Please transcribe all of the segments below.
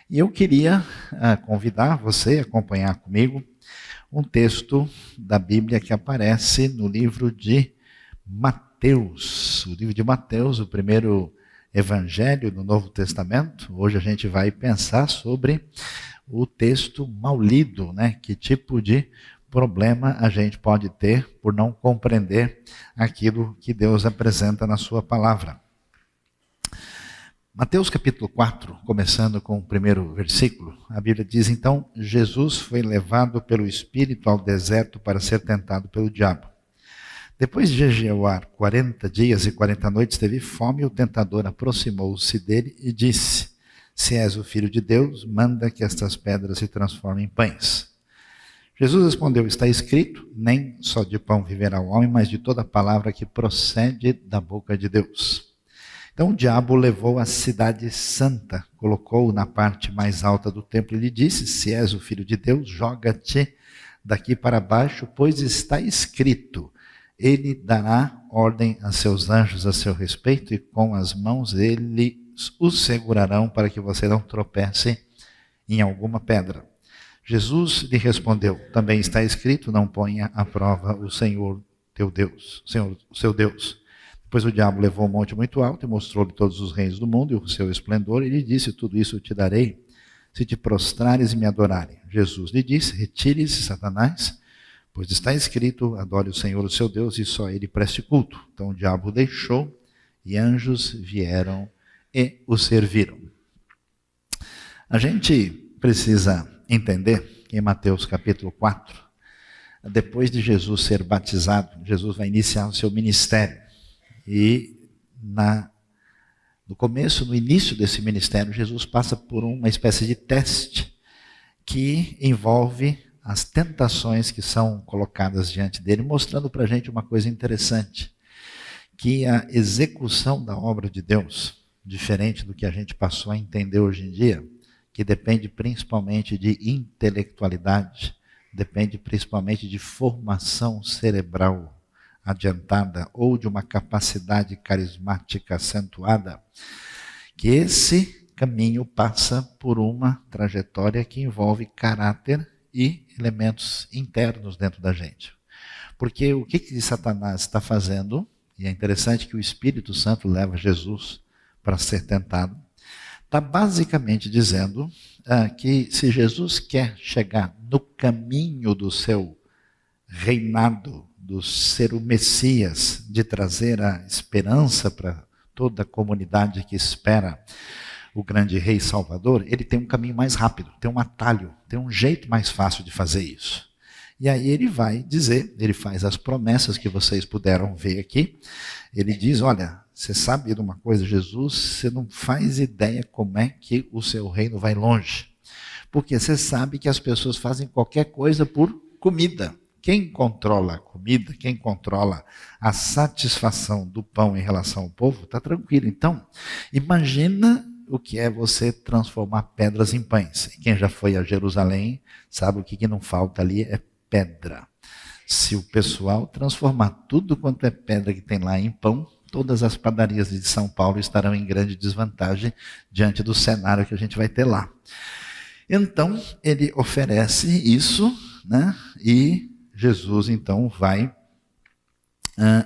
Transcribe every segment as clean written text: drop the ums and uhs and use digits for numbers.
E eu queria convidar você a acompanhar comigo um texto da Bíblia que aparece no livro de Mateus. O livro de Mateus, o primeiro evangelho do Novo Testamento. Hoje a gente vai pensar sobre o texto mal lido, né? Que tipo de problema a gente pode ter por não compreender aquilo que Deus apresenta na sua palavra. Mateus capítulo 4, começando com o primeiro versículo, a Bíblia diz: então, Jesus foi levado pelo Espírito ao deserto para ser tentado pelo diabo. Depois de jejuar 40 dias e 40 noites, teve fome, e o tentador aproximou-se dele e disse: se és o Filho de Deus, manda que estas pedras se transformem em pães. Jesus respondeu: está escrito, nem só de pão viverá o homem, mas de toda palavra que procede da boca de Deus. Então o diabo levou a cidade santa, colocou-o na parte mais alta do templo e lhe disse: se és o Filho de Deus, joga-te daqui para baixo, pois está escrito, ele dará ordem a seus anjos a seu respeito, e com as mãos eles os segurarão para que você não tropece em alguma pedra. Jesus lhe respondeu: também está escrito, não ponha à prova o Senhor teu Deus, o seu Deus. Depois o diabo levou um monte muito alto e mostrou-lhe todos os reinos do mundo e o seu esplendor, e lhe disse: tudo isso eu te darei, se te prostrares e me adorares. Jesus lhe disse: retire-se, Satanás, pois está escrito, adore o Senhor o seu Deus e só ele preste culto. Então o diabo o deixou e anjos vieram e o serviram. A gente precisa entender que em Mateus capítulo 4, depois de Jesus ser batizado, Jesus vai iniciar o seu ministério. E no início desse ministério, Jesus passa por uma espécie de teste que envolve as tentações que são colocadas diante dele, mostrando para a gente uma coisa interessante, que a execução da obra de Deus, diferente do que a gente passou a entender hoje em dia, que depende principalmente de intelectualidade, depende principalmente de formação cerebral adiantada ou de uma capacidade carismática acentuada, que esse caminho passa por uma trajetória que envolve caráter e elementos internos dentro da gente. Porque o que Satanás está fazendo, e é interessante que o Espírito Santo leva Jesus para ser tentado, está basicamente dizendo que se Jesus quer chegar no caminho do seu reinado, do ser o Messias, de trazer a esperança para toda a comunidade que espera o grande Rei Salvador, ele tem um caminho mais rápido, tem um atalho, tem um jeito mais fácil de fazer isso. E aí ele vai dizer, ele faz as promessas que vocês puderam ver aqui. Ele diz: olha, você sabe de uma coisa, Jesus, você não faz ideia como é que o seu reino vai longe. Porque você sabe que as pessoas fazem qualquer coisa por comida. Quem controla a comida, quem controla a satisfação do pão em relação ao povo, está tranquilo. Então, imagina o que é você transformar pedras em pães. E quem já foi a Jerusalém sabe o que não falta ali é pedra. Se o pessoal transformar tudo quanto é pedra que tem lá em pão, todas as padarias de São Paulo estarão em grande desvantagem diante do cenário que a gente vai ter lá. Então, ele oferece isso, né? E Jesus, então, vai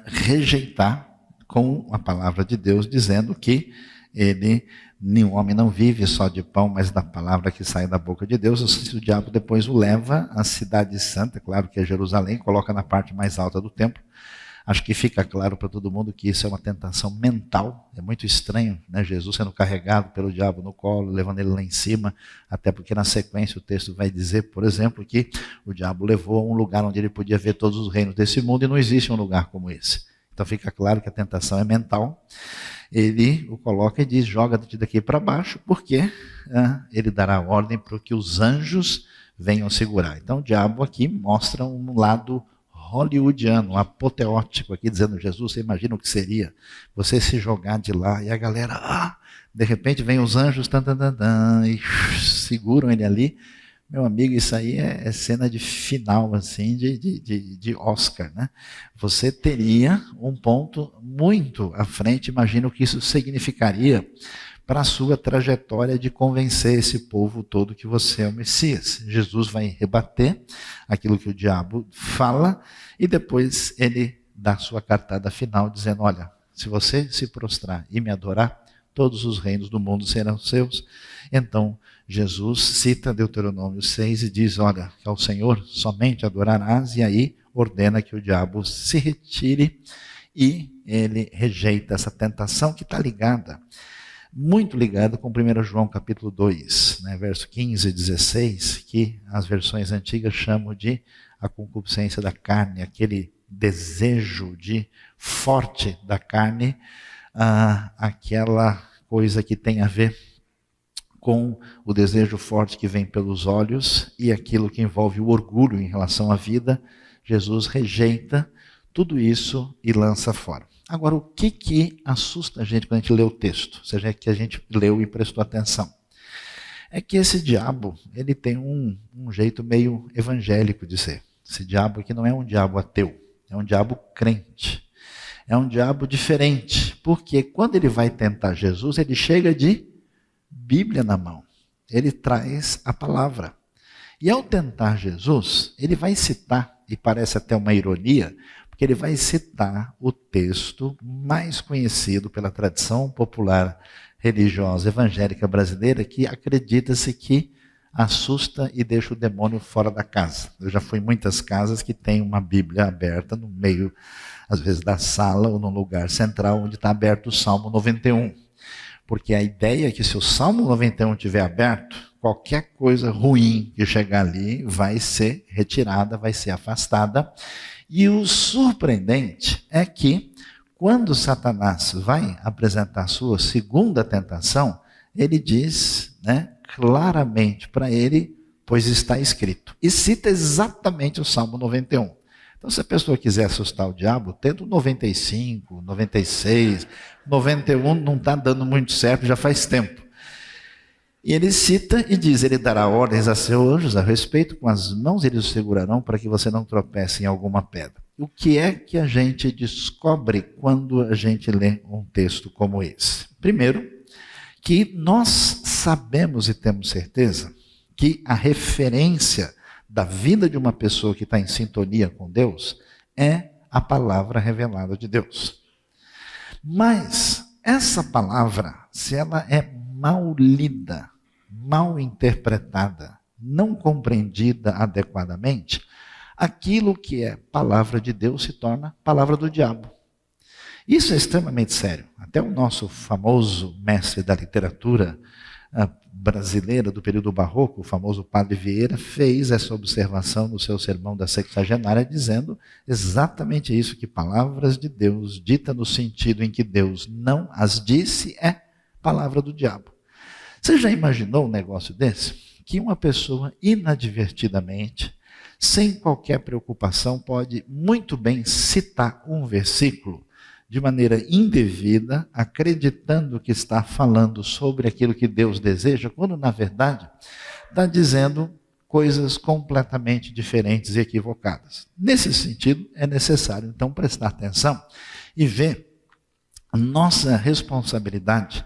rejeitar com a palavra de Deus, dizendo que nenhum homem não vive só de pão, mas da palavra que sai da boca de Deus. O diabo depois o leva à cidade santa, claro que é Jerusalém, coloca na parte mais alta do templo. Acho que fica claro para todo mundo que isso é uma tentação mental. É muito estranho, né? Jesus sendo carregado pelo diabo no colo, levando ele lá em cima, até porque na sequência o texto vai dizer, por exemplo, que o diabo levou a um lugar onde ele podia ver todos os reinos desse mundo, e não existe um lugar como esse. Então fica claro que a tentação é mental. Ele o coloca e diz: joga-te daqui para baixo, porque ele dará ordem para que os anjos venham segurar. Então o diabo aqui mostra um lado hollywoodiano, apoteótico aqui, dizendo: Jesus, você imagina o que seria você se jogar de lá e a galera, de repente vem os anjos, e seguram ele ali. Meu amigo, isso aí é cena de final, assim, de Oscar, né? Você teria um ponto muito à frente, imagina o que isso significaria para a sua trajetória de convencer esse povo todo que você é o Messias. Jesus vai rebater aquilo que o diabo fala e depois ele dá sua cartada final dizendo, olha, se você se prostrar e me adorar, todos os reinos do mundo serão seus. Então Jesus cita Deuteronômio 6 e diz, olha, que ao Senhor somente adorarás, e aí ordena que o diabo se retire e ele rejeita essa tentação que está ligada, muito ligada com 1 João capítulo 2, né, verso 15 e 16, que as versões antigas chamam de a concupiscência da carne, aquele desejo forte da carne, aquela coisa que tem a ver com o desejo forte que vem pelos olhos e aquilo que envolve o orgulho em relação à vida. Jesus rejeita tudo isso e lança fora. Agora, o que assusta a gente quando a gente lê o texto, seja que a gente leu e prestou atenção? É que esse diabo, ele tem um jeito meio evangélico de ser. Esse diabo aqui não é um diabo ateu, é um diabo crente. É um diabo diferente, porque quando ele vai tentar Jesus, ele chega de Bíblia na mão. Ele traz a palavra. E ao tentar Jesus, ele vai citar, e parece até uma ironia, porque ele vai citar o texto mais conhecido pela tradição popular religiosa evangélica brasileira, que acredita-se que assusta e deixa o demônio fora da casa. Eu já fui em muitas casas que tem uma Bíblia aberta no meio, às vezes, da sala ou num lugar central onde está aberto o Salmo 91. Porque a ideia é que se o Salmo 91 estiver aberto, qualquer coisa ruim que chegar ali vai ser retirada, vai ser afastada. E o surpreendente é que, quando Satanás vai apresentar a sua segunda tentação, ele diz, né, claramente para ele, pois está escrito. E cita exatamente o Salmo 91. Então, se a pessoa quiser assustar o diabo, tenta o 95, 96, 91 não está dando muito certo, já faz tempo. E ele cita e diz, ele dará ordens a seus anjos a respeito, com as mãos eles o segurarão para que você não tropece em alguma pedra. O que é que a gente descobre quando a gente lê um texto como esse? Primeiro, que nós sabemos e temos certeza que a referência da vida de uma pessoa que está em sintonia com Deus é a palavra revelada de Deus. Mas essa palavra, se ela é mal lida, mal interpretada, não compreendida adequadamente, aquilo que é palavra de Deus se torna palavra do diabo. Isso é extremamente sério. Até o nosso famoso mestre da literatura brasileira do período barroco, o famoso Padre Vieira, fez essa observação no seu sermão da sexagenária, dizendo exatamente isso, que palavras de Deus, dita no sentido em que Deus não as disse, é palavra do diabo. Você já imaginou um negócio desse? Que uma pessoa inadvertidamente, sem qualquer preocupação, pode muito bem citar um versículo de maneira indevida, acreditando que está falando sobre aquilo que Deus deseja, quando na verdade está dizendo coisas completamente diferentes e equivocadas. Nesse sentido, é necessário então prestar atenção e ver a nossa responsabilidade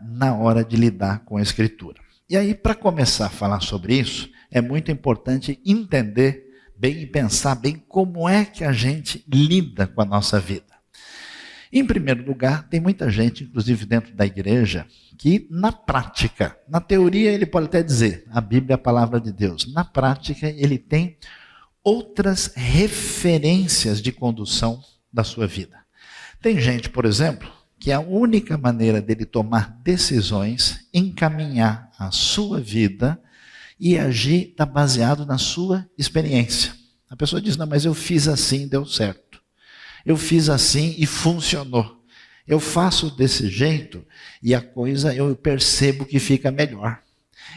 na hora de lidar com a Escritura. E aí, para começar a falar sobre isso, é muito importante entender bem e pensar bem como é que a gente lida com a nossa vida. Em primeiro lugar, tem muita gente, inclusive dentro da igreja, que na prática, na teoria ele pode até dizer, a Bíblia é a palavra de Deus. Na prática, ele tem outras referências de condução da sua vida. Tem gente, por exemplo, que a única maneira dele tomar decisões, encaminhar a sua vida e agir está baseado na sua experiência. A pessoa diz, não, mas eu fiz assim, deu certo. Eu fiz assim e funcionou. Eu faço desse jeito e a coisa eu percebo que fica melhor.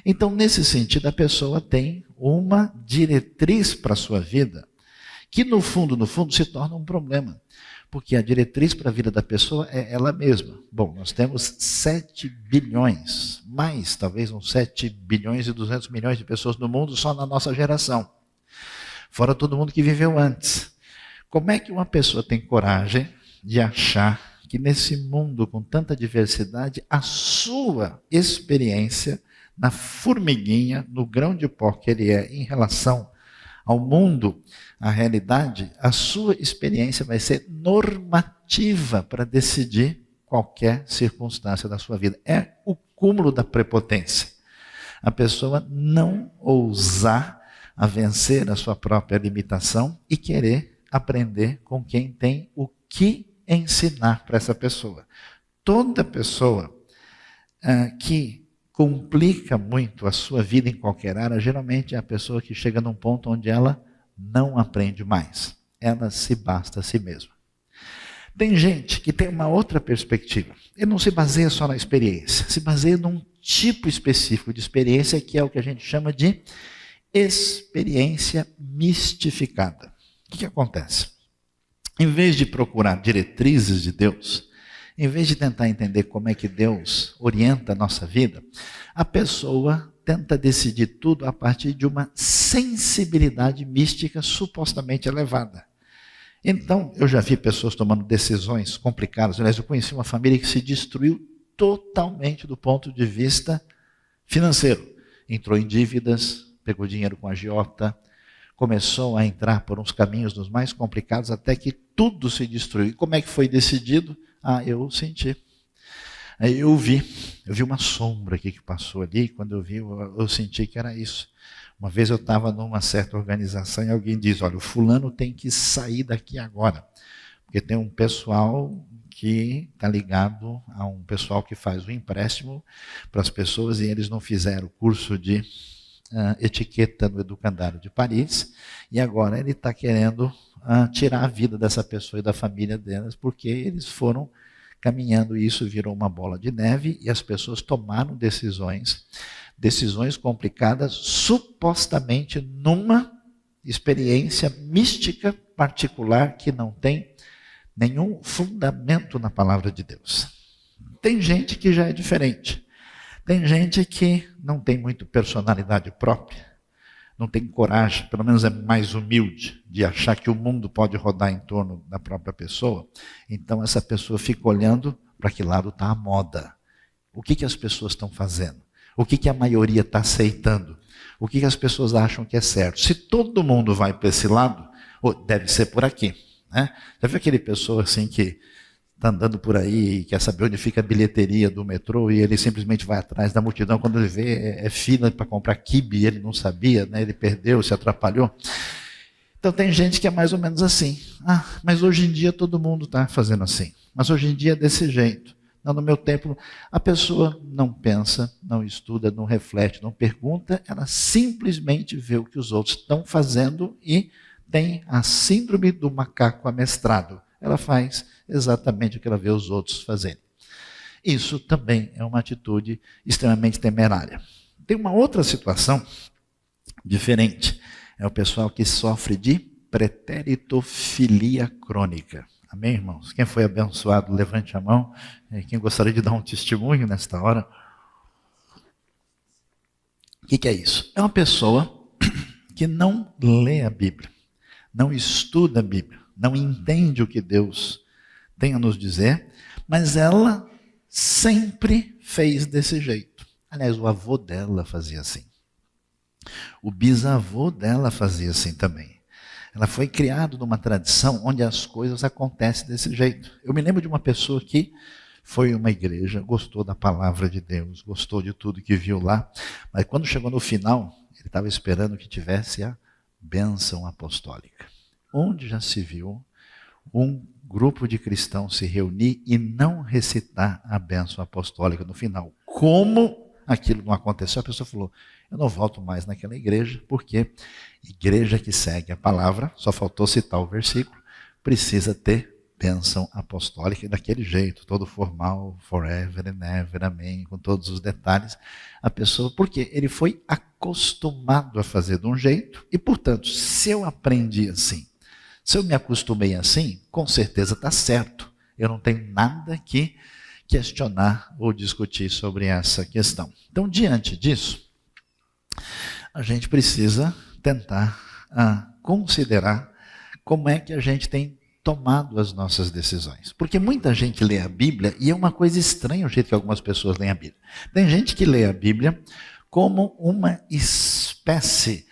Então, nesse sentido, a pessoa tem uma diretriz para a sua vida que, no fundo, se torna um problema. Porque a diretriz para a vida da pessoa é ela mesma. Bom, nós temos 7 bilhões, mais talvez uns 7 bilhões e 200 milhões de pessoas no mundo só na nossa geração. Fora todo mundo que viveu antes. Como é que uma pessoa tem coragem de achar que nesse mundo com tanta diversidade, a sua experiência na formiguinha, no grão de pó que ele é em relação ao mundo, à realidade, a sua experiência vai ser normativa para decidir qualquer circunstância da sua vida. É o cúmulo da prepotência. A pessoa não ousar a vencer a sua própria limitação e querer aprender com quem tem o que ensinar para essa pessoa. Toda pessoa que complica muito a sua vida em qualquer área, geralmente é a pessoa que chega num ponto onde ela não aprende mais. Ela se basta a si mesma. Tem gente que tem uma outra perspectiva. Ele não se baseia só na experiência, se baseia num tipo específico de experiência que é o que a gente chama de experiência mistificada. O que acontece? Em vez de procurar diretrizes de Deus, em vez de tentar entender como é que Deus orienta a nossa vida, a pessoa tenta decidir tudo a partir de uma sensibilidade mística supostamente elevada. Então, eu já vi pessoas tomando decisões complicadas. Aliás, eu conheci uma família que se destruiu totalmente do ponto de vista financeiro. Entrou em dívidas, pegou dinheiro com agiota, começou a entrar por uns caminhos dos mais complicados até que tudo se destruiu. E como é que foi decidido? Eu senti. Aí eu vi uma sombra aqui que passou ali, quando eu vi, eu senti que era isso. Uma vez eu estava numa certa organização e alguém diz, olha, o fulano tem que sair daqui agora, porque tem um pessoal que está ligado a um pessoal que faz o empréstimo para as pessoas e eles não fizeram o curso de etiqueta no Educandário de Paris, e agora ele está querendo tirar a vida dessa pessoa e da família delas, porque eles foram caminhando e isso virou uma bola de neve e as pessoas tomaram decisões complicadas, supostamente numa experiência mística particular que não tem nenhum fundamento na palavra de Deus. Tem gente que já é diferente. Tem gente que não tem muito personalidade própria, não tem coragem, pelo menos é mais humilde, de achar que o mundo pode rodar em torno da própria pessoa. Então essa pessoa fica olhando para que lado está a moda. O que as pessoas estão fazendo? O que a maioria está aceitando? O que as pessoas acham que é certo? Se todo mundo vai para esse lado, deve ser por aqui. Né? Já viu aquele pessoa assim que está andando por aí e quer saber onde fica a bilheteria do metrô e ele simplesmente vai atrás da multidão, quando ele vê é fila para comprar quibe, ele não sabia, né? Ele perdeu, se atrapalhou. Então tem gente que é mais ou menos assim. Mas hoje em dia todo mundo está fazendo assim. Mas hoje em dia é desse jeito. Não, no meu tempo, a pessoa não pensa, não estuda, não reflete, não pergunta, ela simplesmente vê o que os outros estão fazendo e tem a síndrome do macaco amestrado. Ela faz exatamente o que ela vê os outros fazerem. Isso também é uma atitude extremamente temerária. Tem uma outra situação diferente. É o pessoal que sofre de pretéritofilia crônica. Amém, irmãos? Quem foi abençoado, levante a mão. Quem gostaria de dar um testemunho nesta hora? O que é isso? É uma pessoa que não lê a Bíblia, não estuda a Bíblia, não entende o que Deus tem a nos dizer, mas ela sempre fez desse jeito. Aliás, o avô dela fazia assim. O bisavô dela fazia assim também. Ela foi criada numa tradição onde as coisas acontecem desse jeito. Eu me lembro de uma pessoa que foi uma igreja, gostou da palavra de Deus, gostou de tudo que viu lá, mas quando chegou no final, ele estava esperando que tivesse a bênção apostólica. Onde já se viu um grupo de cristãos se reunir e não recitar a bênção apostólica no final? Como aquilo não aconteceu? A pessoa falou, eu não volto mais naquela igreja, porque igreja que segue a palavra, só faltou citar o versículo, precisa ter bênção apostólica daquele jeito, todo formal, forever and ever, amém, com todos os detalhes. A pessoa, porque ele foi acostumado a fazer de um jeito, e portanto, se eu aprendi assim, se eu me acostumei assim, com certeza está certo. Eu não tenho nada que questionar ou discutir sobre essa questão. Então, diante disso, a gente precisa tentar considerar como é que a gente tem tomado as nossas decisões. Porque muita gente lê a Bíblia e é uma coisa estranha o jeito que algumas pessoas leem a Bíblia. Tem gente que lê a Bíblia como uma espécie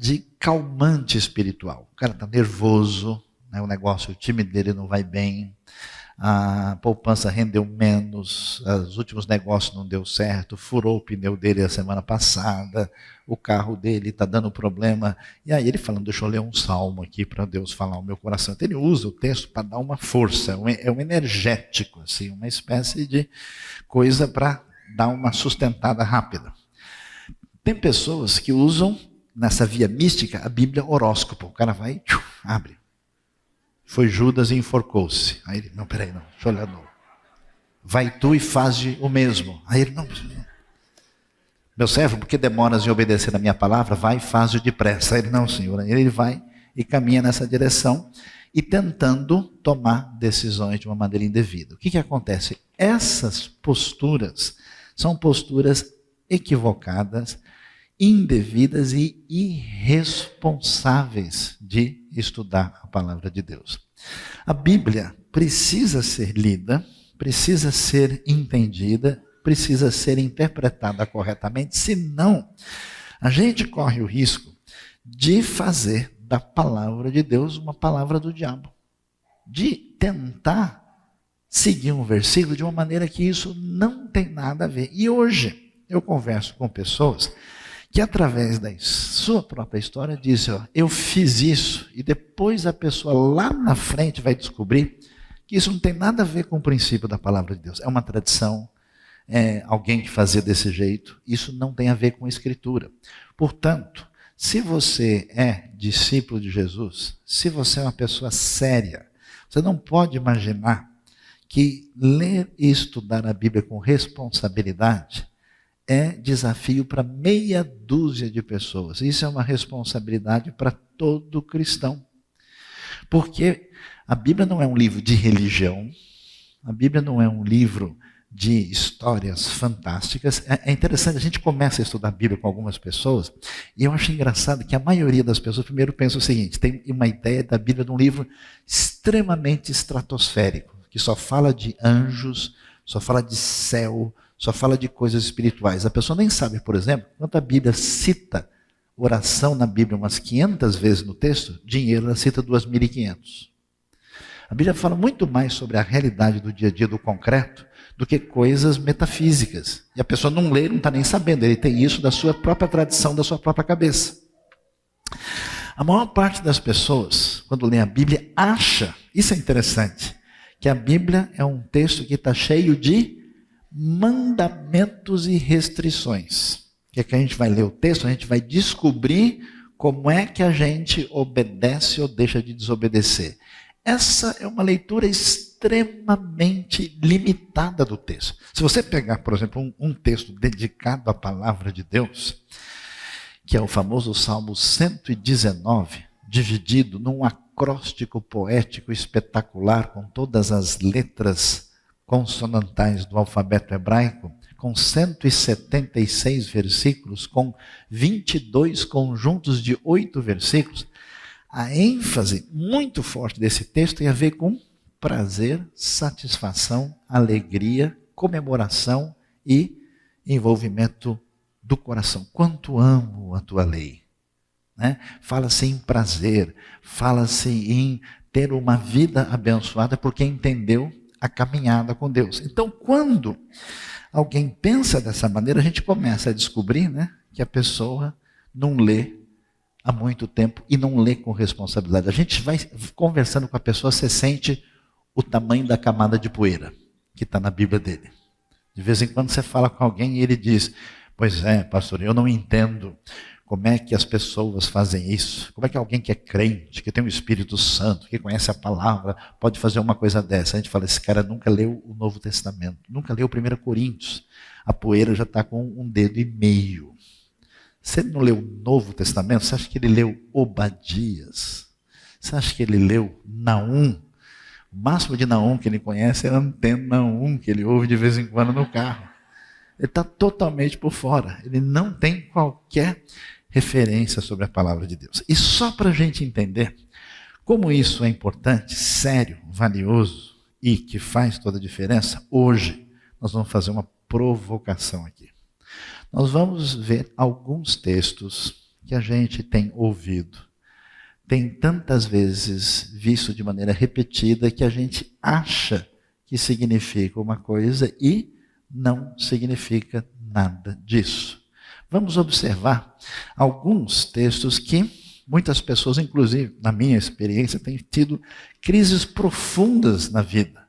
de calmante espiritual. O cara está nervoso, né, o time dele não vai bem, a poupança rendeu menos, os últimos negócios não deu certo, furou o pneu dele a semana passada, o carro dele está dando problema. E aí ele falando, deixa eu ler um salmo aqui para Deus falar ao meu coração. Então ele usa o texto para dar uma força, é um energético, assim, uma espécie de coisa para dar uma sustentada rápida. Tem pessoas que usam, nessa via mística, a Bíblia horóscopo. O cara vai, abre. Foi Judas e enforcou-se. Aí ele, não, peraí, não, deixa eu olhar de novo. Vai tu e faze o mesmo. Aí ele, não, meu servo, por que demoras em obedecer a minha palavra? Vai e faz-o depressa. Aí ele, não, senhor. Aí ele vai e caminha nessa direção e tentando tomar decisões de uma maneira indevida. O que acontece? Essas posturas são posturas equivocadas, indevidas e irresponsáveis de estudar a palavra de Deus. A Bíblia precisa ser lida, precisa ser entendida, precisa ser interpretada corretamente, senão a gente corre o risco de fazer da palavra de Deus uma palavra do diabo, de tentar seguir um versículo de uma maneira que isso não tem nada a ver. E hoje eu converso com pessoas que através da sua própria história dizem, ó, eu fiz isso, e depois a pessoa lá na frente vai descobrir que isso não tem nada a ver com o princípio da palavra de Deus. É uma tradição, é alguém que fazia desse jeito, isso não tem a ver com a Escritura. Portanto, se você é discípulo de Jesus, se você é uma pessoa séria, você não pode imaginar que ler e estudar a Bíblia com responsabilidade é desafio para meia dúzia de pessoas. Isso é uma responsabilidade para todo cristão. Porque a Bíblia não é um livro de religião, a Bíblia não é um livro de histórias fantásticas. É interessante, a gente começa a estudar a Bíblia com algumas pessoas, e eu acho engraçado que a maioria das pessoas primeiro pensa o seguinte, tem uma ideia da Bíblia de um livro extremamente estratosférico, que só fala de anjos, só fala de céu, só fala de coisas espirituais. A pessoa nem sabe, por exemplo, quando a Bíblia cita oração na Bíblia umas 500 vezes no texto, dinheiro ela cita 2.500. A Bíblia fala muito mais sobre a realidade do dia a dia, do concreto, do que coisas metafísicas. E a pessoa não lê, não está nem sabendo, ele tem isso da sua própria tradição, da sua própria cabeça. A maior parte das pessoas, quando lê a Bíblia, acha, isso é interessante, que a Bíblia é um texto que está cheio de mandamentos e restrições. Que é que a gente vai ler o texto, a gente vai descobrir como é que a gente obedece ou deixa de desobedecer. Essa é uma leitura extremamente limitada do texto. Se você pegar, por exemplo, um texto dedicado à palavra de Deus, que é o famoso Salmo 119, dividido num acróstico poético espetacular, com todas as letras consonantais do alfabeto hebraico, com 176 versículos, com 22 conjuntos de 8 versículos, a ênfase muito forte desse texto tem a ver com prazer, satisfação, alegria, comemoração e envolvimento do coração. Quanto amo a tua lei. Né? Fala-se em prazer, fala-se em ter uma vida abençoada porque entendeu a caminhada com Deus. Então, quando alguém pensa dessa maneira, a gente começa a descobrir, né, que a pessoa não lê há muito tempo e não lê com responsabilidade. A gente vai conversando com a pessoa, você sente o tamanho da camada de poeira que está na Bíblia dele. De vez em quando você fala com alguém e ele diz, pois é, pastor, eu não entendo como é que as pessoas fazem isso. Como é que alguém que é crente, que tem o Espírito Santo, que conhece a palavra, pode fazer uma coisa dessa? A gente fala, esse cara nunca leu o Novo Testamento, nunca leu 1 Coríntios. A poeira já está com 1,5 dedo. Se ele não leu o Novo Testamento, você acha que ele leu Obadias? Você acha que ele leu Naum? O máximo de Naum que ele conhece é a Antena 1, que ele ouve de vez em quando no carro. Ele está totalmente por fora. Ele não tem qualquer referência sobre a palavra de Deus. E só para a gente entender Como isso é importante, sério, valioso e que faz toda a diferença, hoje nós vamos fazer uma provocação aqui. Nós vamos ver alguns textos que a gente tem ouvido, tem tantas vezes visto de maneira repetida que a gente acha que significa uma coisa e não significa nada disso. Vamos observar alguns textos que muitas pessoas, inclusive na minha experiência, têm tido crises profundas na vida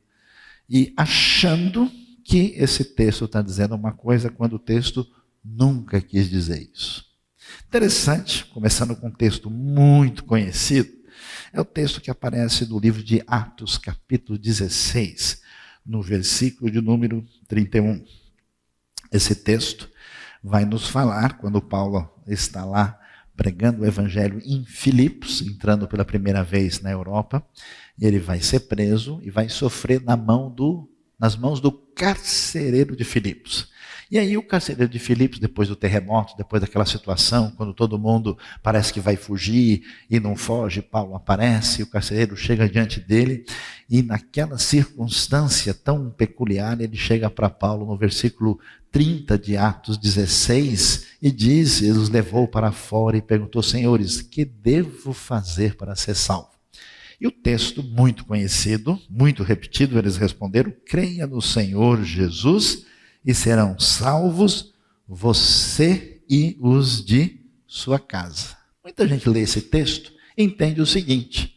e achando que esse texto está dizendo uma coisa quando o texto nunca quis dizer isso. Interessante, começando com um texto muito conhecido, é o texto que aparece no livro de Atos, capítulo 16, no versículo de número 31. Esse texto vai nos falar, quando Paulo está lá pregando o evangelho em Filipos, entrando pela primeira vez na Europa, e ele vai ser preso e vai sofrer nas mãos do carcereiro de Filipos. E aí o carcereiro de Filipos, depois do terremoto, depois daquela situação, quando todo mundo parece que vai fugir e não foge, Paulo aparece, o carcereiro chega diante dele, e naquela circunstância tão peculiar, ele chega para Paulo no versículo 30 de Atos 16, e diz, ele os levou para fora e perguntou: senhores, que devo fazer para ser salvo? E o texto muito conhecido, muito repetido, eles responderam: creia no Senhor Jesus e serão salvos você e os de sua casa. Muita gente lê esse texto e entende o seguinte: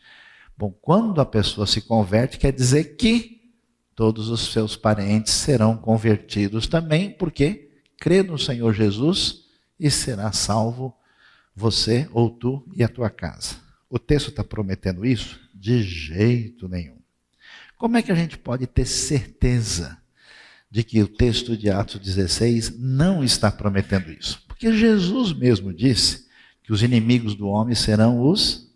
bom, quando a pessoa se converte, quer dizer que todos os seus parentes serão convertidos também, porque crê no Senhor Jesus e será salvo você ou tu e a tua casa. O texto está prometendo isso? De jeito nenhum. Como é que a gente pode ter certeza de que o texto de Atos 16 não está prometendo isso? Porque Jesus mesmo disse que os inimigos do homem serão os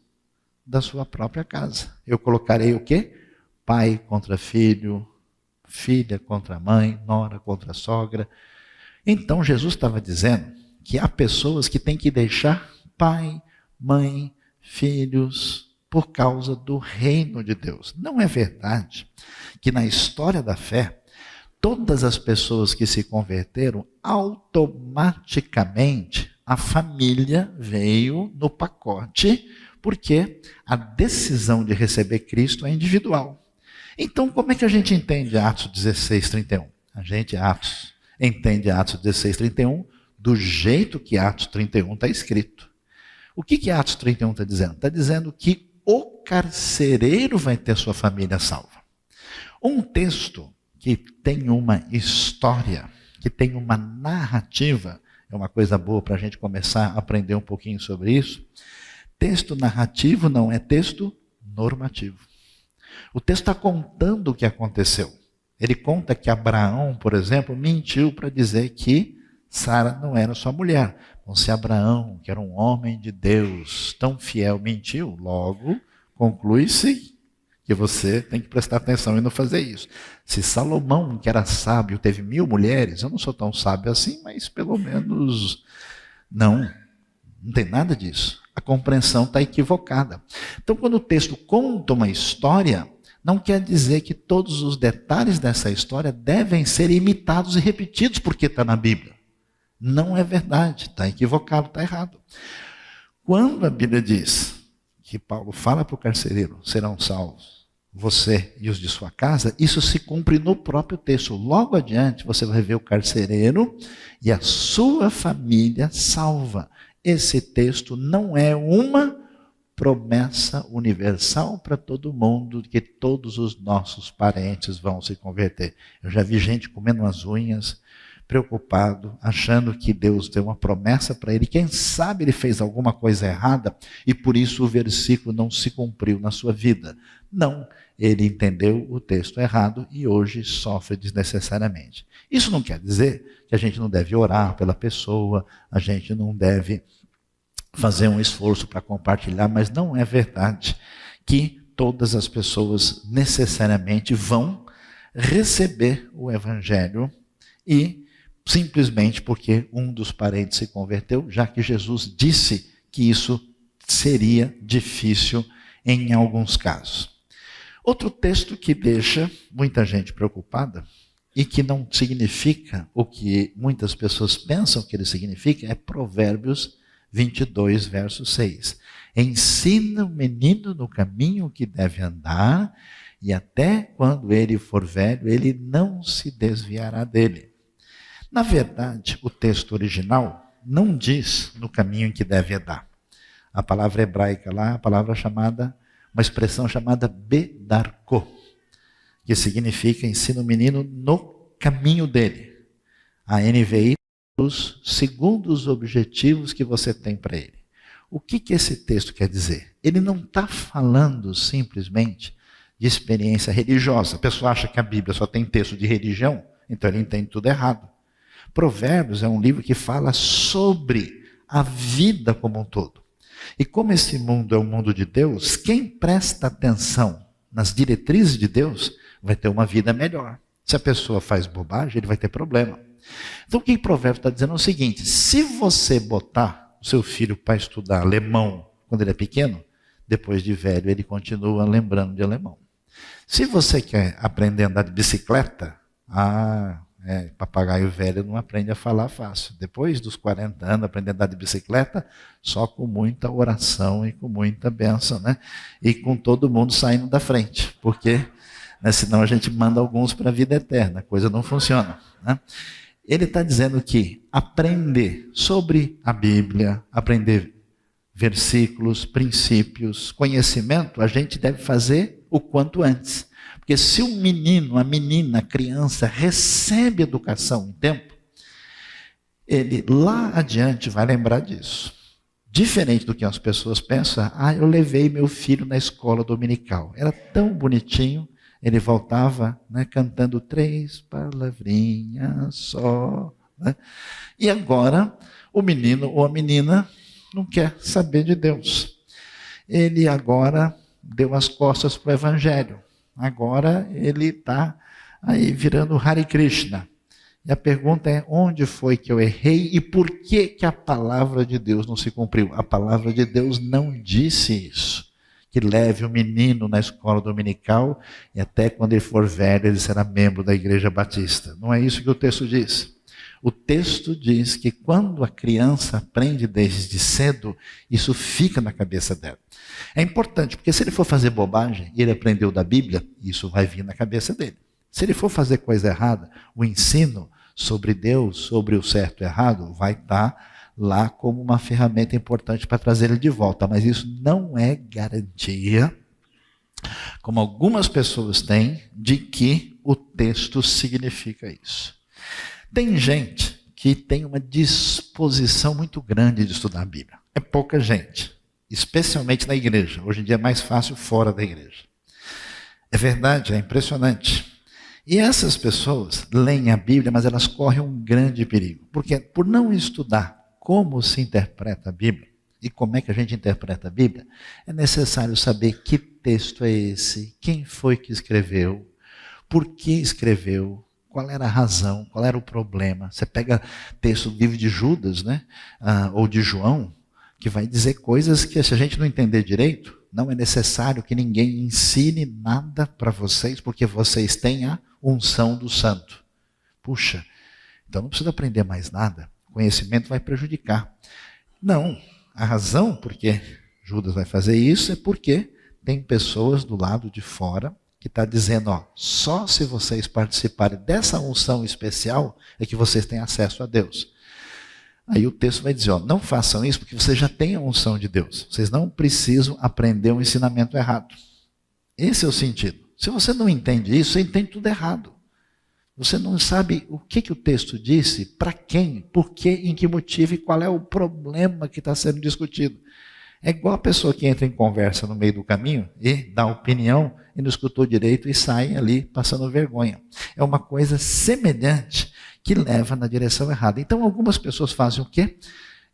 da sua própria casa. Eu colocarei o quê? Pai contra filho, filha contra mãe, nora contra sogra. Então Jesus estava dizendo que há pessoas que têm que deixar pai, mãe, filhos, por causa do reino de Deus. Não é verdade que na história da fé, todas as pessoas que se converteram, automaticamente a família veio no pacote, porque a decisão de receber Cristo é individual. Então, como é que a gente entende Atos 16, 31? A gente entende Atos 16, 31 do jeito que Atos 31 está escrito. O que Atos 31 está dizendo? Está dizendo que o carcereiro vai ter sua família salva. Um texto que tem uma história, que tem uma narrativa, é uma coisa boa para a gente começar a aprender um pouquinho sobre isso. Texto narrativo não é texto normativo. O texto está contando o que aconteceu. Ele conta que Abraão, por exemplo, mentiu para dizer que Sara não era sua mulher. Então, se Abraão, que era um homem de Deus, tão fiel, mentiu, logo conclui-se que você tem que prestar atenção e não fazer isso. Se Salomão, que era sábio, teve 1000 mulheres, eu não sou tão sábio assim, mas pelo menos não tem nada disso. A compreensão está equivocada. Então, quando o texto conta uma história, não quer dizer que todos os detalhes dessa história devem ser imitados e repetidos porque está na Bíblia. Não é verdade, está equivocado, está errado. Quando a Bíblia diz que Paulo fala para o carcereiro: serão salvos você e os de sua casa, isso se cumpre no próprio texto. Logo adiante você vai ver o carcereiro e a sua família salva. Esse texto não é uma promessa universal para todo mundo, que todos os nossos parentes vão se converter. Eu já vi gente comendo as unhas, preocupado, achando que Deus deu uma promessa para ele. Quem sabe ele fez alguma coisa errada e por isso o versículo não se cumpriu na sua vida. Não, ele entendeu o texto errado e hoje sofre desnecessariamente. Isso não quer dizer que a gente não deve orar pela pessoa, a gente não deve fazer um esforço para compartilhar, mas não é verdade que todas as pessoas necessariamente vão receber o evangelho e simplesmente porque um dos parentes se converteu, já que Jesus disse que isso seria difícil em alguns casos. Outro texto que deixa muita gente preocupada e que não significa o que muitas pessoas pensam que ele significa é Provérbios 22, verso 6. Ensina o menino no caminho que deve andar, e até quando ele for velho, ele não se desviará dele. Na verdade, o texto original não diz no caminho em que deve andar. A palavra hebraica lá, a palavra chamada, uma expressão chamada bedarko, que significa ensina o menino no caminho dele. A NVI segundo os objetivos que você tem para ele. O que esse texto quer dizer? Ele não está falando simplesmente de experiência religiosa. A pessoa acha que a Bíblia só tem texto de religião, então ele entende tudo errado. Provérbios é um livro que fala sobre a vida como um todo. E como esse mundo é o mundo de Deus, quem presta atenção nas diretrizes de Deus vai ter uma vida melhor. Se a pessoa faz bobagem, ele vai ter problema. Então o que o provérbio está dizendo é o seguinte: se você botar o seu filho para estudar alemão quando ele é pequeno, depois de velho ele continua lembrando de alemão. Se você quer aprender a andar de bicicleta, papagaio velho não aprende a falar fácil. Depois dos 40 anos, aprender a andar de bicicleta, só com muita oração e com muita bênção, né? E com todo mundo saindo da frente, porque senão a gente manda alguns para a vida eterna, a coisa não funciona, né? Ele está dizendo que aprender sobre a Bíblia, aprender versículos, princípios, conhecimento, a gente deve fazer o quanto antes. Porque se o menino, a menina, a criança recebe educação em tempo, ele lá adiante vai lembrar disso. Diferente do que as pessoas pensam, eu levei meu filho na escola dominical. Era tão bonitinho, ele voltava, né, cantando 3 palavrinhas só. Né? E agora o menino ou a menina não quer saber de Deus. Ele agora deu as costas para o Evangelho. Agora ele está aí virando Hare Krishna. E a pergunta é: onde foi que eu errei e por que a palavra de Deus não se cumpriu? A palavra de Deus não disse isso. Que leve o menino na escola dominical e até quando ele for velho ele será membro da Igreja Batista. Não é isso que o texto diz. O texto diz que quando a criança aprende desde cedo, isso fica na cabeça dela. É importante, porque se ele for fazer bobagem e ele aprendeu da Bíblia, isso vai vir na cabeça dele. Se ele for fazer coisa errada, o ensino sobre Deus, sobre o certo e o errado, vai estar lá como uma ferramenta importante para trazer ele de volta. Mas isso não é garantia, como algumas pessoas têm, de que o texto significa isso. Tem gente que tem uma disposição muito grande de estudar a Bíblia. É pouca gente, especialmente na igreja. Hoje em dia é mais fácil fora da igreja. É verdade, é impressionante. E essas pessoas leem a Bíblia, mas elas correm um grande perigo. Porque por não estudar como se interpreta a Bíblia e como é que a gente interpreta a Bíblia, é necessário saber que texto é esse, quem foi que escreveu, por que escreveu, qual era a razão, qual era o problema. Você pega texto do livro de Judas, né? Ou de João, que vai dizer coisas que se a gente não entender direito, não é necessário que ninguém ensine nada para vocês, porque vocês têm a unção do santo. Puxa, então não precisa aprender mais nada. Conhecimento vai prejudicar. Não, a razão por que Judas vai fazer isso é porque tem pessoas do lado de fora que está dizendo, só se vocês participarem dessa unção especial é que vocês têm acesso a Deus. Aí o texto vai dizer, não façam isso porque vocês já têm a unção de Deus. Vocês não precisam aprender um ensinamento errado. Esse é o sentido. Se você não entende isso, você entende tudo errado. Você não sabe o que o texto disse, para quem, por quê, em que motivo e qual é o problema que está sendo discutido. É igual a pessoa que entra em conversa no meio do caminho e dá opinião e não escutou direito e sai ali passando vergonha. É uma coisa semelhante que leva na direção errada. Então algumas pessoas fazem o quê?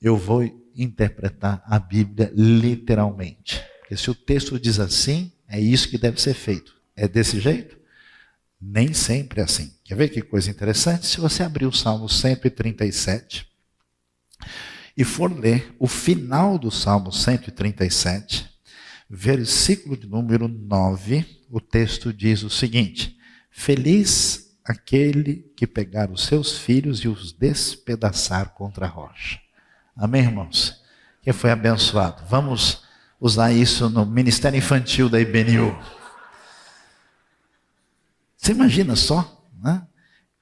Eu vou interpretar a Bíblia literalmente. Porque se o texto diz assim, é isso que deve ser feito. É desse jeito? Nem sempre é assim. Quer ver que coisa interessante? Se você abrir o Salmo 137 e for ler o final do Salmo 137, versículo de número 9, o texto diz o seguinte: feliz aquele que pegar os seus filhos e os despedaçar contra a rocha. Amém, irmãos? Quem foi abençoado? Vamos usar isso no Ministério Infantil da IBNU. Você imagina só, né?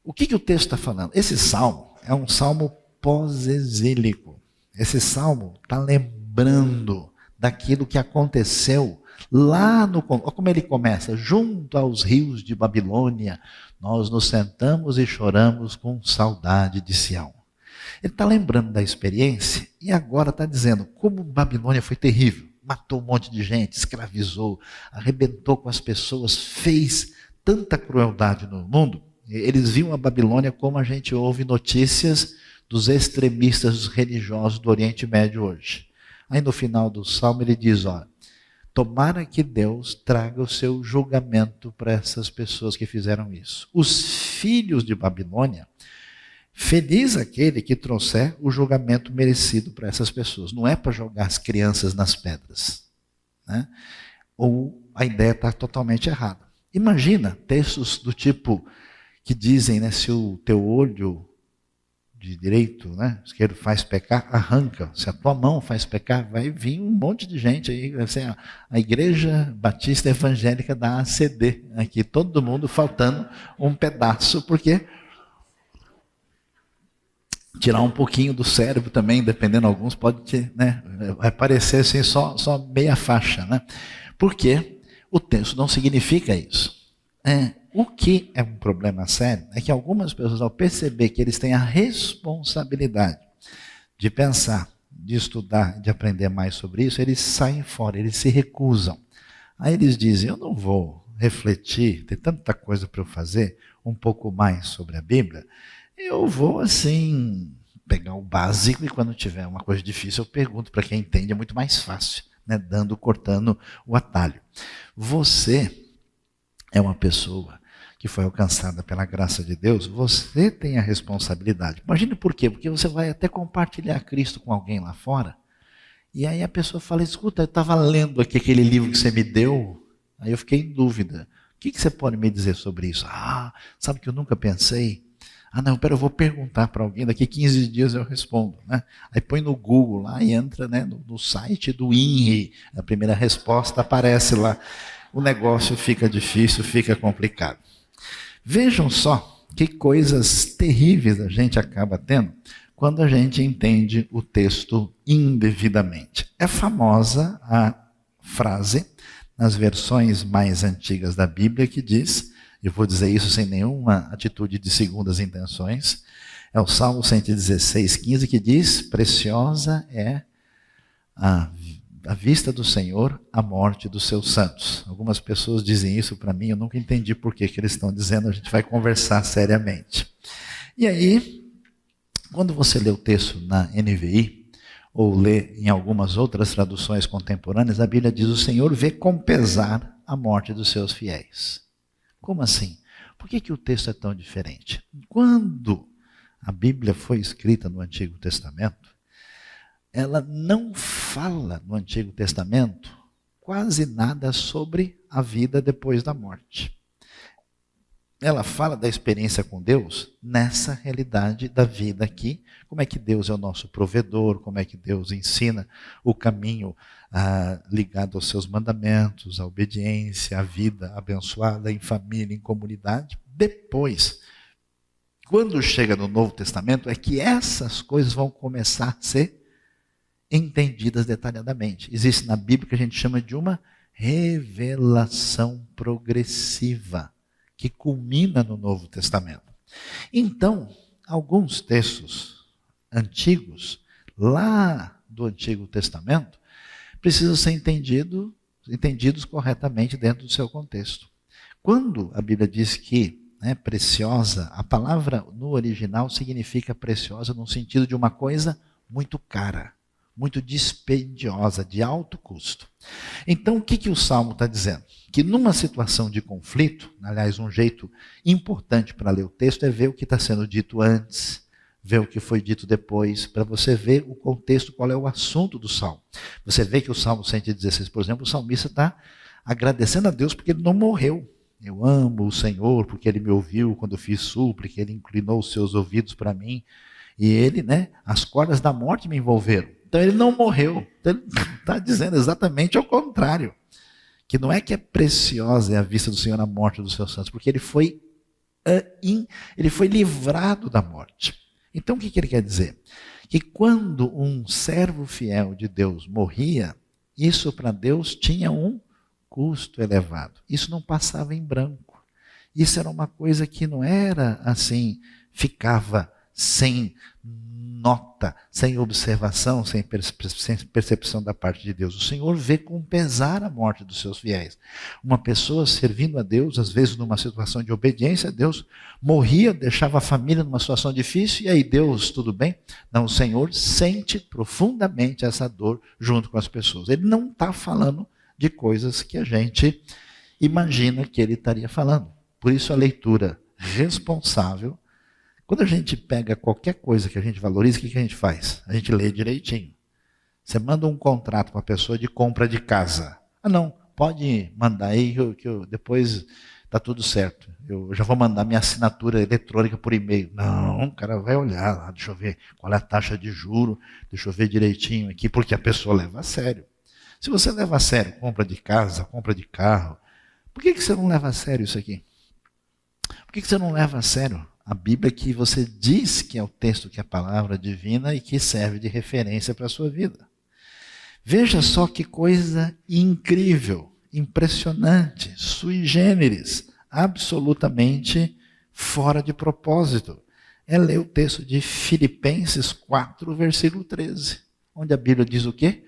O que o texto está falando? Esse salmo é um salmo pós-exílico. Esse salmo está lembrando daquilo que aconteceu lá no... Olha como ele começa: junto aos rios de Babilônia, nós nos sentamos e choramos com saudade de Sião. Ele está lembrando da experiência e agora está dizendo como Babilônia foi terrível. Matou um monte de gente, escravizou, arrebentou com as pessoas, fez tanta crueldade no mundo. Eles viam a Babilônia como a gente ouve notícias dos extremistas religiosos do Oriente Médio hoje. Aí no final do salmo ele diz, olha, tomara que Deus traga o seu julgamento para essas pessoas que fizeram isso. Os filhos de Babilônia, feliz aquele que trouxer o julgamento merecido para essas pessoas. Não é para jogar as crianças nas pedras, né? Ou a ideia está totalmente errada. Imagina textos do tipo que dizem, né, se o teu olho de direito, né, esquerdo faz pecar, arranca. Se a tua mão faz pecar, vai vir um monte de gente aí. Assim, a Igreja Batista Evangélica da ACD, aqui, todo mundo faltando um pedaço, porque tirar um pouquinho do cérebro também, dependendo de alguns, pode ter, né, vai parecer assim só meia faixa, né? Porque o texto não significa isso. O que é um problema sério é que algumas pessoas, ao perceber que eles têm a responsabilidade de pensar, de estudar, de aprender mais sobre isso, eles saem fora, eles se recusam. Aí eles dizem, eu não vou refletir, tem tanta coisa para eu fazer, um pouco mais sobre a Bíblia, eu vou assim, pegar o básico e quando tiver uma coisa difícil eu pergunto para quem entende, é muito mais fácil, né? Cortando o atalho. Você é uma pessoa que foi alcançada pela graça de Deus, você tem a responsabilidade. Imagine por quê? Porque você vai até compartilhar Cristo com alguém lá fora, e aí a pessoa fala, escuta, eu estava lendo aqui aquele livro que você me deu, aí eu fiquei em dúvida. O que você pode me dizer sobre isso? Sabe que eu nunca pensei? Não, eu vou perguntar para alguém, daqui 15 dias eu respondo, né? Aí põe no Google lá e entra, né, no site do INRI, a primeira resposta aparece lá. O negócio fica difícil, fica complicado. Vejam só que coisas terríveis a gente acaba tendo quando a gente entende o texto indevidamente. É famosa a frase nas versões mais antigas da Bíblia que diz, eu vou dizer isso sem nenhuma atitude de segundas intenções, é o Salmo 116, 15, que diz, preciosa é à vista do Senhor a morte dos seus santos. Algumas pessoas dizem isso para mim, eu nunca entendi por que eles estão dizendo, a gente vai conversar seriamente. E aí, quando você lê o texto na NVI, ou lê em algumas outras traduções contemporâneas, a Bíblia diz, o Senhor vê com pesar a morte dos seus fiéis. Como assim? Por que o texto é tão diferente? Quando a Bíblia foi escrita no Antigo Testamento, ela não fala no Antigo Testamento quase nada sobre a vida depois da morte. Ela fala da experiência com Deus nessa realidade da vida aqui, como é que Deus é o nosso provedor, como é que Deus ensina o caminho ligado aos seus mandamentos, à obediência, à vida abençoada em família, em comunidade. Depois, quando chega no Novo Testamento, é que essas coisas vão começar a ser entendidas detalhadamente. Existe na Bíblia que a gente chama de uma revelação progressiva, que culmina no Novo Testamento. Então, alguns textos antigos, lá do Antigo Testamento, precisam ser entendidos corretamente dentro do seu contexto. Quando a Bíblia diz que preciosa, a palavra no original significa preciosa no sentido de uma coisa muito cara, muito dispendiosa, de alto custo. Então, o que o Salmo está dizendo? Que numa situação de conflito, aliás, um jeito importante para ler o texto é ver o que está sendo dito antes, ver o que foi dito depois, para você ver o contexto, qual é o assunto do salmo. Você vê que o Salmo 116, por exemplo, o salmista está agradecendo a Deus porque ele não morreu. Eu amo o Senhor porque ele me ouviu quando eu fiz súplica, ele inclinou os seus ouvidos para mim. E ele, as cordas da morte me envolveram. Então ele não morreu. Então ele está dizendo exatamente ao contrário. Que não é que é preciosa a vista do Senhor na morte dos seus santos, porque ele foi livrado da morte. Então o que ele quer dizer? Que quando um servo fiel de Deus morria, isso para Deus tinha um custo elevado. Isso não passava em branco. Isso era uma coisa que não era assim, ficava sem nota, sem observação, sem percepção da parte de Deus. O Senhor vê com pesar a morte dos seus fiéis. Uma pessoa servindo a Deus, às vezes numa situação de obediência a Deus, morria, deixava a família numa situação difícil, e aí Deus, tudo bem? Não, o Senhor sente profundamente essa dor junto com as pessoas. Ele não está falando de coisas que a gente imagina que ele estaria falando. Por isso a leitura responsável. Quando a gente pega qualquer coisa que a gente valoriza, o que a gente faz? A gente lê direitinho. Você manda um contrato para a pessoa de compra de casa. Ah, não, pode mandar aí que eu depois está tudo certo. Eu já vou mandar minha assinatura eletrônica por e-mail. Não, o cara vai olhar lá, deixa eu ver qual é a taxa de juro, deixa eu ver direitinho aqui, porque a pessoa leva a sério. Se você leva a sério compra de casa, compra de carro, por que você não leva a sério isso aqui? Por que você não leva a sério a Bíblia, que você diz que é o texto, que é a palavra divina e que serve de referência para a sua vida? Veja só que coisa incrível, impressionante, sui generis, absolutamente fora de propósito. É ler o texto de Filipenses 4, versículo 13, onde a Bíblia diz o quê?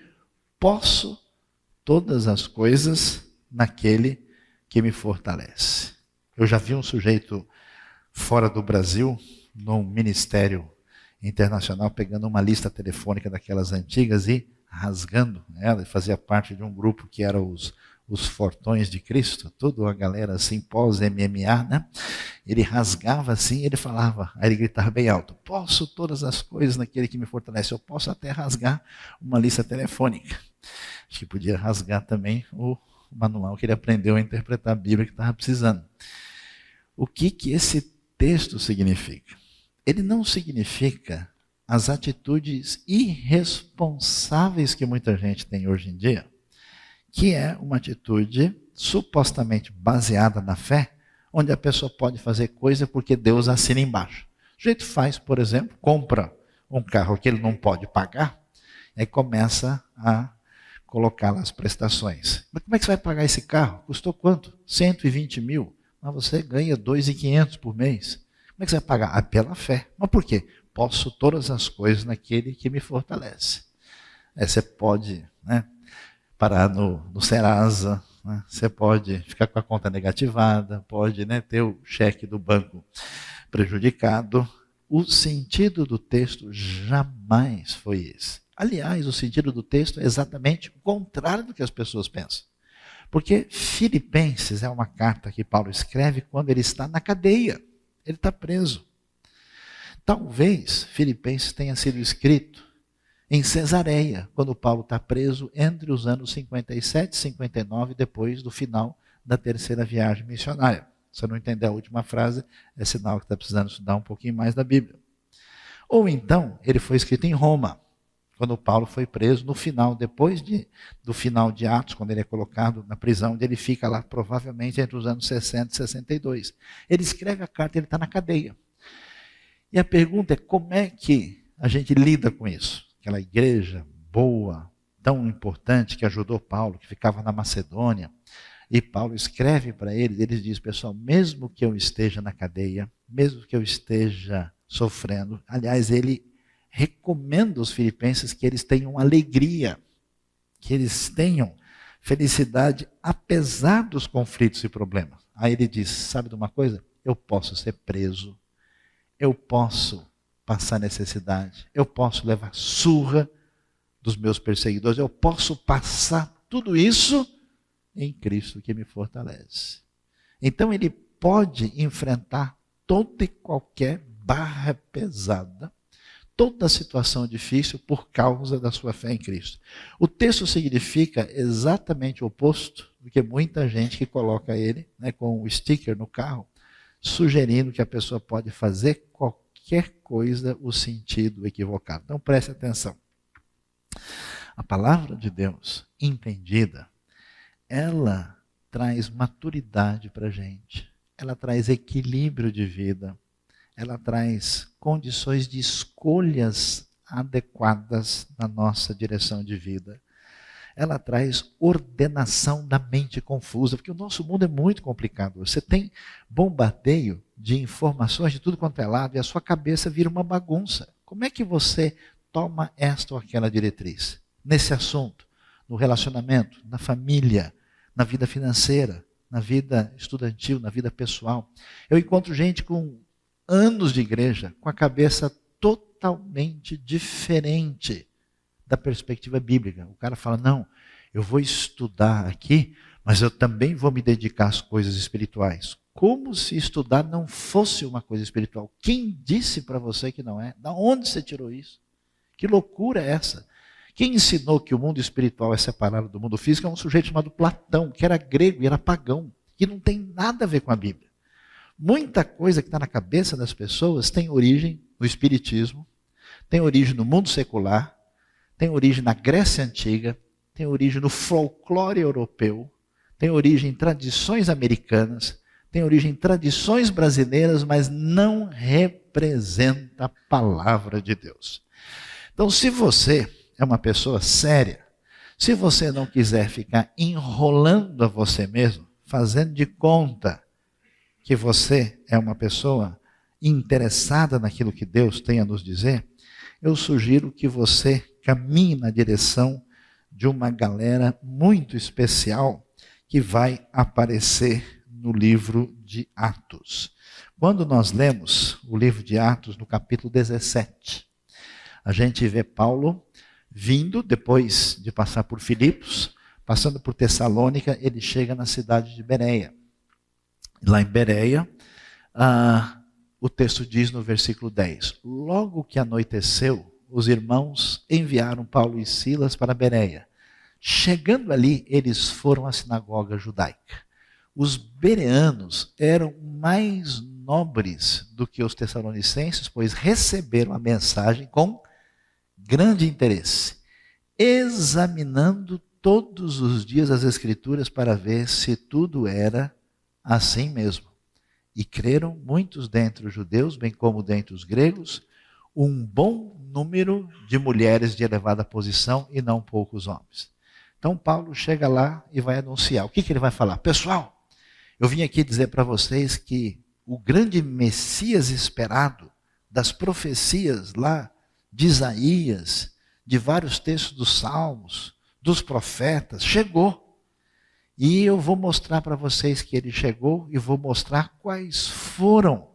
Posso todas as coisas naquele que me fortalece. Eu já vi um sujeito fora do Brasil, num ministério internacional, pegando uma lista telefônica daquelas antigas e rasgando ela. Ele fazia parte de um grupo que era os fortões de Cristo, toda a galera assim, pós-MMA, né? Ele rasgava assim, ele falava, aí ele gritava bem alto: posso todas as coisas naquele que me fortalece. Eu posso até rasgar uma lista telefônica. Acho que podia rasgar também o manual que ele aprendeu a interpretar a Bíblia, que estava precisando. O que esse texto significa? Ele não significa as atitudes irresponsáveis que muita gente tem hoje em dia, que é uma atitude supostamente baseada na fé, onde a pessoa pode fazer coisa porque Deus assina embaixo. O sujeito faz, por exemplo, compra um carro que ele não pode pagar, aí começa a colocar lá as prestações. Mas como é que você vai pagar esse carro? Custou quanto? 120 mil. Mas você ganha 2.500 por mês. Como é que você vai pagar? Ah, pela fé. Mas por quê? Posso todas as coisas naquele que me fortalece. Você pode parar no Serasa, você pode ficar com a conta negativada, pode ter o cheque do banco prejudicado. O sentido do texto jamais foi esse. Aliás, o sentido do texto é exatamente o contrário do que as pessoas pensam. Porque Filipenses é uma carta que Paulo escreve quando ele está na cadeia. Ele está preso. Talvez Filipenses tenha sido escrito em Cesareia, quando Paulo está preso entre os anos 57 e 59, depois do final da terceira viagem missionária. Se você não entender a última frase, é sinal que está precisando estudar um pouquinho mais da Bíblia. Ou então, ele foi escrito em Roma, quando Paulo foi preso, no final, depois do final de Atos, quando ele é colocado na prisão, onde ele fica lá provavelmente entre os anos 60 e 62. Ele escreve a carta, ele está na cadeia. E a pergunta é: como é que a gente lida com isso? Aquela igreja boa, tão importante, que ajudou Paulo, que ficava na Macedônia, e Paulo escreve para eles, ele diz: pessoal, mesmo que eu esteja na cadeia, mesmo que eu esteja sofrendo, aliás, ele recomenda aos filipenses que eles tenham alegria, que eles tenham felicidade, apesar dos conflitos e problemas. Aí ele diz: sabe de uma coisa? Eu posso ser preso, eu posso passar necessidade, eu posso levar surra dos meus perseguidores, eu posso passar tudo isso em Cristo que me fortalece. Então ele pode enfrentar toda e qualquer barra pesada, toda situação difícil por causa da sua fé em Cristo. O texto significa exatamente o oposto do que muita gente que coloca ele, né, com o sticker no carro, sugerindo que a pessoa pode fazer qualquer coisa o sentido equivocado. Então preste atenção. A palavra de Deus, entendida, ela traz maturidade para a gente, ela traz equilíbrio de vida, ela traz condições de escolhas adequadas na nossa direção de vida. Ela traz ordenação da mente confusa, porque o nosso mundo é muito complicado. Você tem bombardeio de informações de tudo quanto é lado e a sua cabeça vira uma bagunça. Como é que você toma esta ou aquela diretriz? Nesse assunto, no relacionamento, na família, na vida financeira, na vida estudantil, na vida pessoal. Eu encontro gente com anos de igreja, com a cabeça totalmente diferente da perspectiva bíblica. O cara fala, não, eu vou estudar aqui, mas eu também vou me dedicar às coisas espirituais. Como se estudar não fosse uma coisa espiritual. Quem disse para você que não é? Da onde você tirou isso? Que loucura é essa? Quem ensinou que o mundo espiritual é separado do mundo físico é um sujeito chamado Platão, que era grego e era pagão, que não tem nada a ver com a Bíblia. Muita coisa que está na cabeça das pessoas tem origem no espiritismo, tem origem no mundo secular, tem origem na Grécia Antiga, tem origem no folclore europeu, tem origem em tradições americanas, tem origem em tradições brasileiras, mas não representa a palavra de Deus. Então, se você é uma pessoa séria, se você não quiser ficar enrolando a você mesmo, fazendo de conta que você é uma pessoa interessada naquilo que Deus tem a nos dizer, eu sugiro que você caminhe na direção de uma galera muito especial que vai aparecer no livro de Atos. Quando nós lemos o livro de Atos, no capítulo 17, a gente vê Paulo vindo, depois de passar por Filipos, passando por Tessalônica, ele chega na cidade de Bereia. Lá em Bereia, o texto diz no versículo 10, logo que anoiteceu, os irmãos enviaram Paulo e Silas para Bereia. Chegando ali, eles foram à sinagoga judaica. Os bereanos eram mais nobres do que os tessalonicenses, pois receberam a mensagem com grande interesse, examinando todos os dias as Escrituras para ver se tudo era assim mesmo. E creram muitos dentre os judeus, bem como dentre os gregos, um bom número de mulheres de elevada posição e não poucos homens. Então Paulo chega lá e vai anunciar. O que ele vai falar? Pessoal, eu vim aqui dizer para vocês que o grande Messias esperado das profecias lá de Isaías, de vários textos dos Salmos, dos profetas, chegou. E eu vou mostrar para vocês que ele chegou e vou mostrar quais foram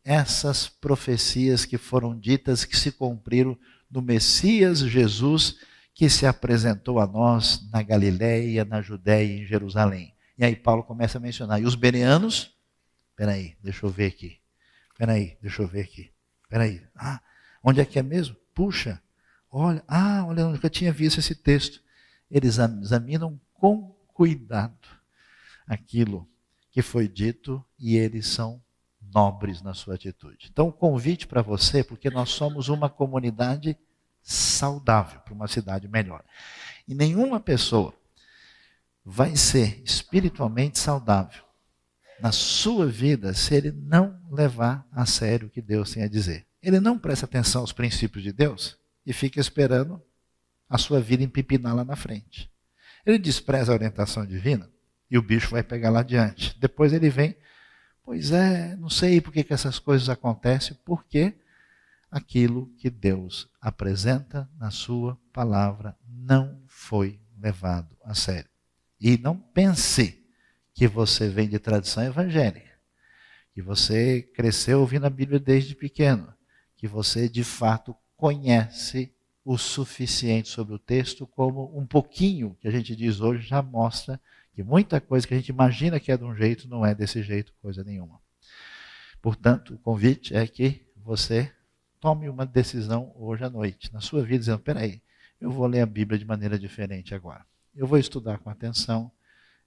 essas profecias que foram ditas, que se cumpriram no Messias Jesus, que se apresentou a nós na Galiléia, na Judéia e em Jerusalém. E aí Paulo começa a mencionar. E os bereanos, peraí, deixa eu ver aqui. Peraí, deixa eu ver aqui. Peraí, onde é que é mesmo? Puxa, olha, olha, eu nunca tinha visto esse texto. Eles examinam com cuidado aquilo que foi dito e eles são nobres na sua atitude. Então, o convite para você, porque nós somos uma comunidade saudável para uma cidade melhor. E nenhuma pessoa vai ser espiritualmente saudável na sua vida se ele não levar a sério o que Deus tem a dizer. Ele não presta atenção aos princípios de Deus e fica esperando a sua vida empipinar lá na frente. Ele despreza a orientação divina e o bicho vai pegar lá adiante. Depois ele vem, pois é, não sei por que essas coisas acontecem, porque aquilo que Deus apresenta na sua palavra não foi levado a sério. E não pense que você vem de tradição evangélica, que você cresceu ouvindo a Bíblia desde pequeno, que você de fato conhece o suficiente sobre o texto, como um pouquinho que a gente diz hoje já mostra que muita coisa que a gente imagina que é de um jeito não é desse jeito, coisa nenhuma. Portanto, o convite é que você tome uma decisão hoje à noite, na sua vida, dizendo, peraí, eu vou ler a Bíblia de maneira diferente agora. Eu vou estudar com atenção,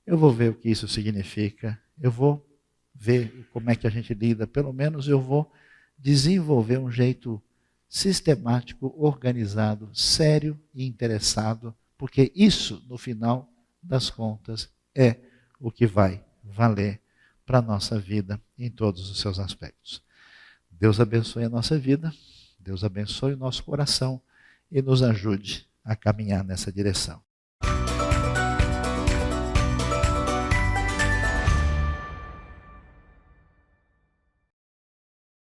eu vou ver o que isso significa, eu vou ver como é que a gente lida, pelo menos eu vou desenvolver um jeito sistemático, organizado, sério e interessado, porque isso, no final das contas, é o que vai valer para a nossa vida em todos os seus aspectos. Deus abençoe a nossa vida, Deus abençoe o nosso coração e nos ajude a caminhar nessa direção.